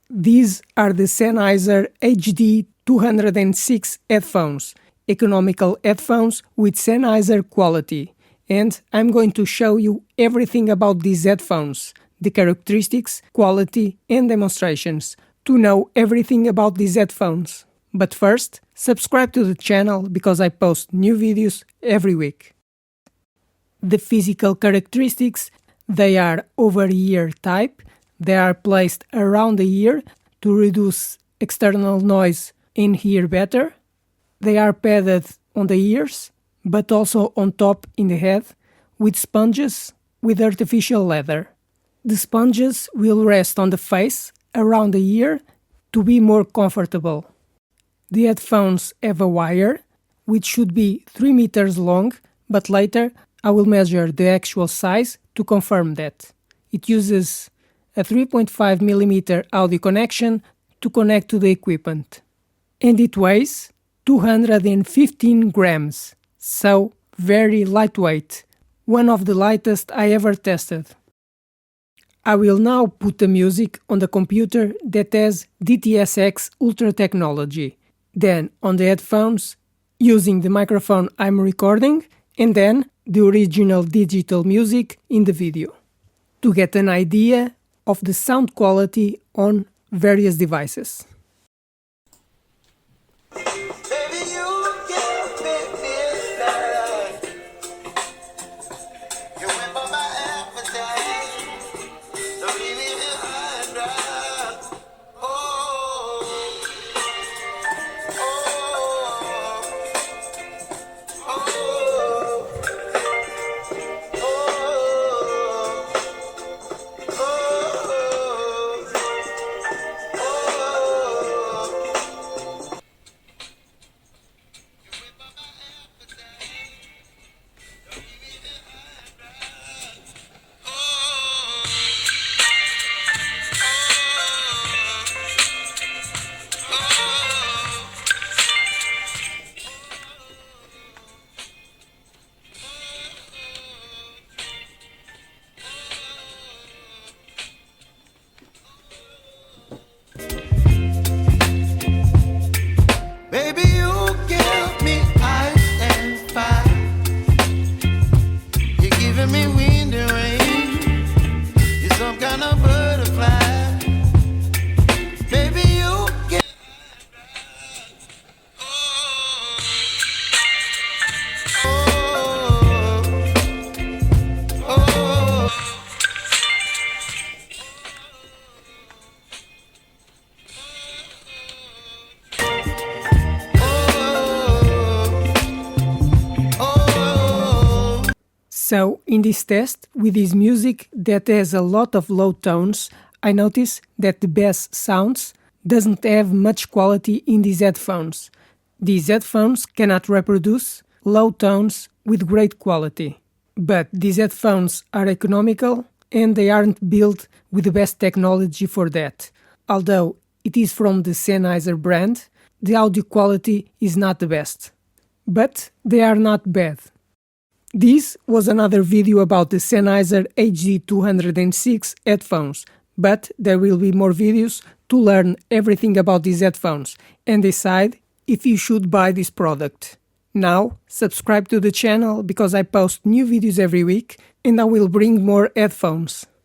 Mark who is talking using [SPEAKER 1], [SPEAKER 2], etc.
[SPEAKER 1] These are the Sennheiser HD206 headphones, economical headphones with Sennheiser quality. And I'm going to show you everything about these headphones, the characteristics, quality and demonstrations, to know everything about these headphones. But first, subscribe to the channel because I post new videos every week. The physical characteristics, they are over-ear type. They are placed around the ear to reduce external noise and hear better. They are padded on the ears, but also on top in the head, with sponges with artificial leather. The sponges will rest on the face around the ear to be more comfortable. The headphones have a wire, which should be 3 meters long, but later I will measure the actual size to confirm that. It uses a 3.5mm audio connection to connect to the equipment. And it weighs 215 grams, so very lightweight, one of the lightest I ever tested. I will now put the music on the computer that has DTS:X Ultra technology, then on the headphones using the microphone I'm recording, and then the original digital music in the video, to get an idea of the sound quality on various devices. So, in this test, with this music that has a lot of low tones, I notice that the bass sounds doesn't have much quality in these headphones. These headphones cannot reproduce low tones with great quality. But these headphones are economical and they aren't built with the best technology for that. Although it is from the Sennheiser brand, the audio quality is not the best. But they are not bad. This was another video about the Sennheiser HD206 headphones, but there will be more videos to learn everything about these headphones and decide if you should buy this product. Now, subscribe to the channel because I post new videos every week and I will bring more headphones.